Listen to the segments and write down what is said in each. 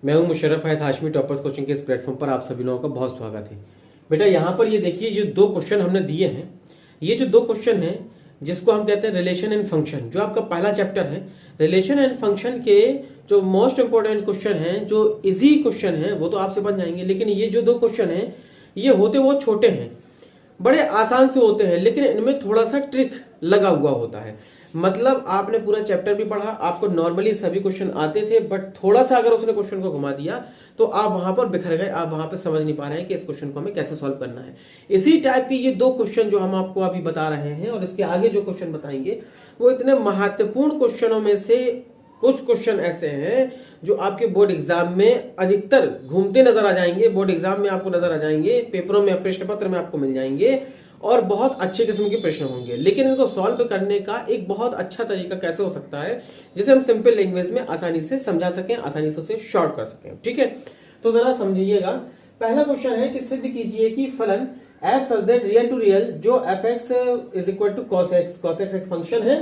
मैं हूं मुशर्रफ हैत हाशमी टॉपर्स कोचिंग के इस प्लेटफॉर्म पर आप सभी लोगों का बहुत स्वागत है। बेटा यहाँ पर ये देखिए जो दो क्वेश्चन हमने दिए हैं, ये जो दो क्वेश्चन हैं जिसको हम कहते हैं रिलेशन एंड फंक्शन, जो आपका पहला चैप्टर है रिलेशन एंड फंक्शन के जो मोस्ट इंपोर्टेंट क्वेश्चन हैं, जो इजी क्वेश्चन हैं वो तो आपसे बन जाएंगे, लेकिन ये जो दो क्वेश्चन हैं ये होते बहुत छोटे हैं, बड़े आसान से होते हैं, लेकिन इनमें थोड़ा सा ट्रिक लगा हुआ होता है। मतलब आपने पूरा चैप्टर भी पढ़ा, आपको नॉर्मली सभी क्वेश्चन आते थे, बट थोड़ा सा अगर उसने क्वेश्चन को घुमा दिया तो आप वहां पर बिखर गए, आप वहां पर समझ नहीं पा रहे हैं कि इस क्वेश्चन को हमें कैसे सॉल्व करना है। इसी टाइप के ये दो क्वेश्चन जो हम आपको अभी बता रहे हैं और इसके आगे जो क्वेश्चन बताएंगे वो इतने महत्वपूर्ण क्वेश्चनों में से कुछ क्वेश्चन ऐसे हैं जो आपके बोर्ड एग्जाम में अधिकतर घूमते नजर आ जाएंगे, बोर्ड एग्जाम में आपको नजर आ जाएंगे, पेपरों में, प्रश्न पत्र में आपको मिल जाएंगे और बहुत अच्छे किस्म के प्रश्न होंगे। लेकिन इनको सॉल्व करने का एक बहुत अच्छा तरीका कैसे हो सकता है जिसे हम सिंपल लैंग्वेज में आसानी से समझा सकें, आसानी से उसे शॉर्ट कर सकें। ठीक है, तो जरा समझिएगा। पहला क्वेश्चन है कि सिद्ध कीजिए कि फलन f such that real to real जो fx is equal to cos x, cos x एक फंक्शन है,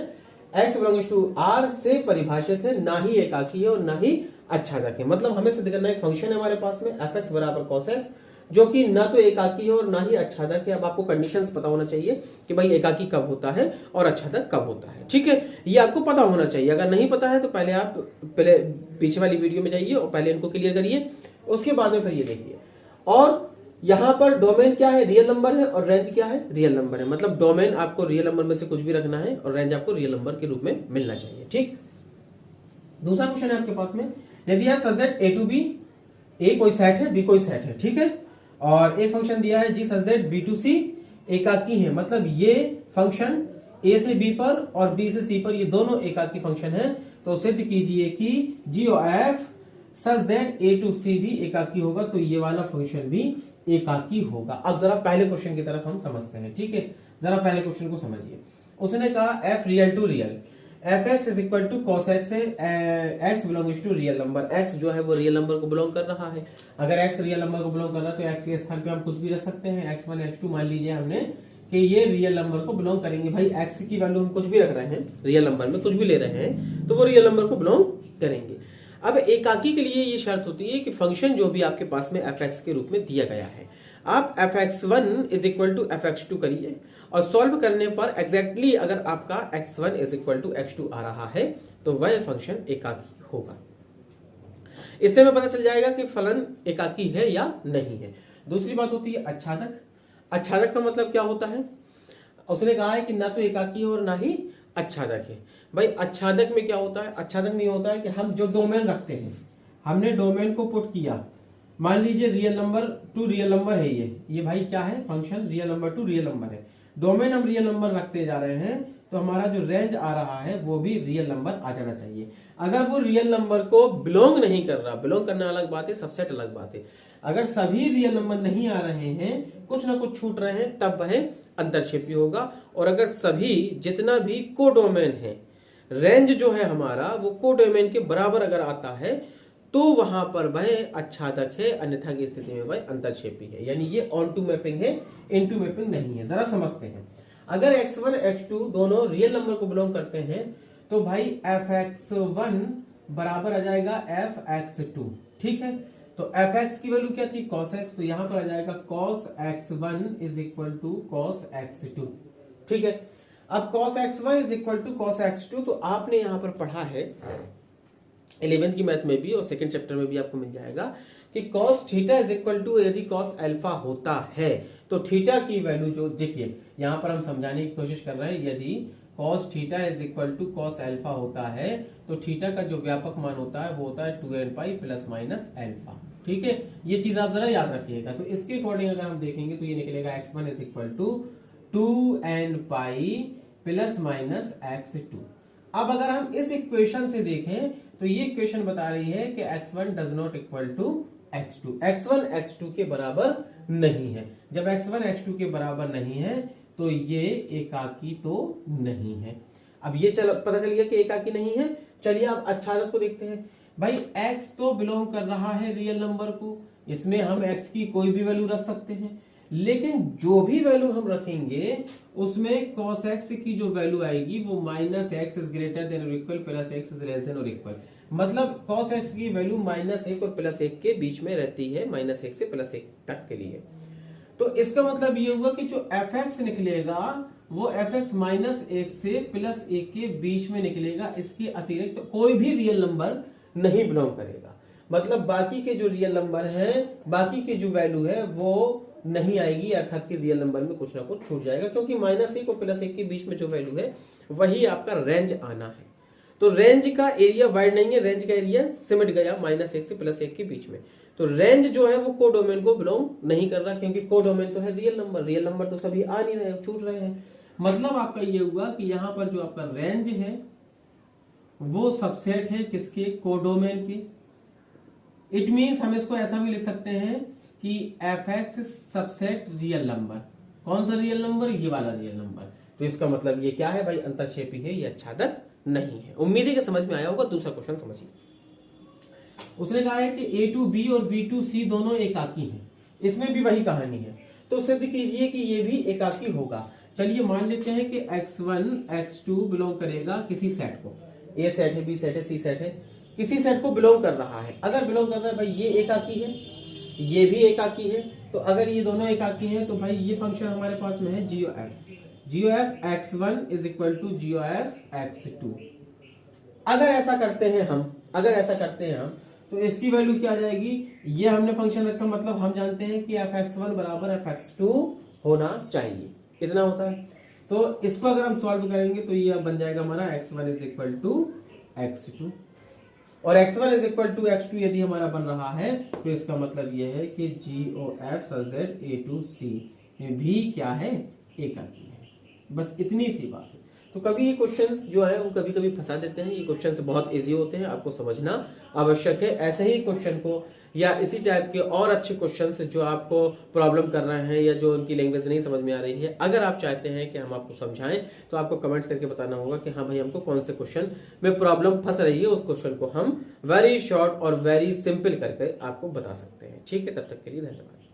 x बिलोंग्स टू r से परिभाषित है, ना ही एकाकी है और ना ही अच्छादक है। मतलब हमें सिद्ध करना एक फंक्शन है हमारे पास में fx बराबर cos x जो कि ना तो एकाकी है और ना ही अच्छादक है। अब आपको कंडीशंस पता होना चाहिए कि भाई एकाकी कब होता है और अच्छादक कब होता है। ठीक है, ये आपको पता होना चाहिए। अगर नहीं पता है तो पहले पीछे वाली वीडियो में जाइए और पहले इनको क्लियर करिए, उसके बाद में फिर ये देखिए। और यहां पर डोमेन क्या है, रियल नंबर है, और रेंज क्या है, रियल नंबर है। मतलब डोमेन आपको रियल नंबर में से कुछ भी रखना है और रेंज आपको रियल नंबर के रूप में मिलना चाहिए। ठीक, दूसरा क्वेश्चन है आपके पास में, यदि आप such that A to b, a कोई सेट है, बी कोई सेट है, ठीक है, और एक फंक्शन दिया है जी सच दैट बी टू सी एकाकी है, मतलब ये फंक्शन ए से बी पर और बी से सी पर ये दोनों एकाकी फंक्शन है, तो सिद्ध कीजिए कि जी और F such that A to C भी एकाकी होगा, तो ये वाला फंक्शन भी एकाकी होगा। अब जरा पहले क्वेश्चन की तरफ हम समझते हैं। ठीक है, जरा पहले क्वेश्चन को समझिए। उसने कहा f real to real, f x is equal to cos x है, x belongs to real number, x जो है वो रियल नंबर को बिलोंग कर रहा है। अगर एक्स रियल नंबर को बिलोंग कर रहा है तो एक्स के स्थान पे हम कुछ भी रख सकते हैं, एक्स वन एक्स टू मान लीजिए हमने कि ये रियल नंबर को बिलोंग करेंगे। भाई एक्स की वैल्यू हम कुछ भी रख रहे हैं, रियल नंबर में कुछ भी ले रहे हैं तो वो रियल नंबर को बिलोंग करेंगे। अब एकाकी के लिए ये शर्त होती है कि फंक्शन जो भी आपके पास में एफ एक्स के रूप में दिया गया है, आप f x one is equal to f x two करिए और सॉल्व करने पर एग्जैक्टली अगर आपका x one is equal to x two आ रहा है तो वह फंक्शन एकाकी होगा। इससे हमें पता चल जाएगा कि फलन एकाकी है या नहीं है। दूसरी बात होती है अच्छादक। अच्छादक का मतलब क्या होता है, उसने कहा है कि ना तो एकाकी है और ना ही अच्छादक है। भाई अच्छादक में क्या होता है, अच्छादक में होता है कि हम जो डोमेन रखते हैं, हमने डोमेन को पुट किया, मान लीजिए real number two real number है, ये भाई क्या है, function real number two real number है, डोमेन हम रियल नंबर रखते जा रहे हैं, तो हमारा जो रेंज आ रहा है वो भी रियल नंबर आ जाना चाहिए। अगर वो रियल नंबर को बिलोंग नहीं कर रहा, बिलोंग करना अलग बात है, सबसेट अलग बात है, अगर सभी रियल नंबर नहीं आ रहे हैं, कुछ ना कुछ छूट रहे हैं, तब वह अंतरक्षेपी होगा। और अगर सभी जितना भी कोडोमेन है, रेंज जो है हमारा वो कोडोमेन के बराबर अगर आता है तो वहां पर वह अच्छादक है, अन्यथा की स्थिति में वह अंतरक्षेपी है। यानी ये ऑन टू मैपिंग है, इन टू मैपिंग नहीं है। जरा समझते हैं, अगर x1 x2 दोनों रियल नंबर को बिलोंग करते हैं तो भाई fx1 बराबर आ जाएगा fx2। ठीक है, तो fx की वैल्यू क्या थी, cos x, तो यहां पर आ जाएगा cos x1 is equal to cos x2। ठीक है, अब cos x1 is equal to cos x2, तो आपने यहां पर पढ़ा है 11th की मैथ में भी और सेकंड चैप्टर में भी आपको मिल जाएगा कि cos theta is equal to, यदि cos अल्फा होता है तो थीटा की वैल्यू जो, देखिए यहां पर हम समझाने की कोशिश कर रहे हैं, यदि cos theta is equal to cos alpha होता है तो थीटा का जो व्यापक मान होता है वो होता है 2n pi plus minus alpha. ठीक है, ये चीज आप जरा याद रखिएगा। तो इसके अकॉर्डिंग अगर हम देखेंगे तो ये निकलेगा x1 is equal to 2n pi plus minus x2। अब अगर हम इस इक्वेशन से देखें तो ये इक्वेशन बता रही है कि x1 does not equal to x2, x1 x2 के बराबर नहीं है। जब x1 x2 के बराबर नहीं है तो ये एकाकी तो नहीं है। अब ये पता चल गया कि एकाकी नहीं है। चलिए अब अच्छादक को देखते हैं। भाई x तो बिलोंग कर रहा है रियल नंबर को, इसमें हम x की कोई भी वैल्यू रख सकते हैं, लेकिन जो भी वैल्यू हम रखेंगे उसमें cos x की जो वैल्यू आएगी वो minus x is greater than और equal plus x is less than और इक्वल। मतलब cos x की वैल्यू -1 और +1 के बीच में रहती है, -1 से +1 तक के लिए। तो इसका मतलब ये हुआ कि जो fx निकलेगा वो fx -1 से +1 के बीच में निकलेगा, इसके अतिरिक्त तो कोई भी रियल नंबर नहीं बिलोंग करेगा। मतलब बाकी के जो रियल नंबर है, बाकी की जो वैल्यू है वो नहीं आएगी, अर्थात कि रियल नंबर में कुछ ना कुछ छूट जाएगा, क्योंकि -1 और +1 के बीच में जो वैल्यू है वही आपका रेंज आना है। तो रेंज का एरिया वाइड नहीं है, रेंज का एरिया सिमट गया -1 से +1 के बीच में। तो रेंज जो है वो कोडोमेन को बिलोंग नहीं कर रहा, क्योंकि कोडोमेन तो है रियल नंबर, रियल नंबर तो सभी आ नहीं रहे, छूट रहे हैं। मतलब आपका ये हुआ कि यहां पर जो आपका रेंज है वो सबसेट है किसके, कोडोमेन के। इट मींस हम इसको ऐसा भी लिख सकते हैं कि fx सबसेट रियल नंबर। कौन सा रियल नंबर, ये वाला रियल नंबर। तो इसका मतलब ये क्या है भाई, अंतरक्षेपी है, ये आच्छादक नहीं है। उम्मीद है कि समझ में आया होगा। दूसरा क्वेश्चन समझिए। उसने कहा है कि a to b और b to c दोनों एकाकी हैं, इसमें भी वही कहानी है। तो सिद्ध कीजिए कि ये भी एकाकी होगा। चलिए मान लेते हैं कि x1 x2 बिलोंग करेगा किसी सेट को, a सेट है, b सेट है, c सेट है, किसी सेट को बिलोंग कर रहा है। अगर बिलोंग कर रहा है भाई, ये एकाकी है, ये भी एकाकी है। तो अगर ये दोनों एकाकी हैं तो भाई ये फंक्शन हमारे पास में है g of x1 is equal to g of x2। अगर ऐसा करते हैं हम, तो इसकी वैल्यू क्या आ जाएगी, ये हमने फंक्शन रखा, मतलब हम जानते हैं कि fx1 बराबर fx2 होना चाहिए, इतना होता है। तो इसको अगर हम सॉल्व करेंगे तो ये बन जाएगा हमारा x1 is equal to x2, और x1 is equal to x2 यदि हमारा बन रहा है तो इसका मतलब ये है कि GOF such that A to C में भी क्या है, एकाकी है। बस इतनी सी बात है। तो कभी ये क्वेश्चंस जो है वो कभी कभी फंसा देते हैं। ये क्वेश्चंस बहुत इजी होते हैं, आपको समझना आवश्यक है। ऐसे ही क्वेश्चन को या इसी टाइप के और अच्छे क्वेश्चंस जो आपको प्रॉब्लम कर रहे हैं या जो उनकी लैंग्वेज नहीं समझ में आ रही है, अगर आप चाहते हैं कि हम आपको समझाएं तो आपको कमेंट्स करके बताना होगा कि हाँ भाई हमको कौन से क्वेश्चन में प्रॉब्लम फंस रही है। उस क्वेश्चन को हम वेरी शॉर्ट और वेरी सिंपल करके आपको बता सकते हैं। ठीक है, तब तक के लिए धन्यवाद।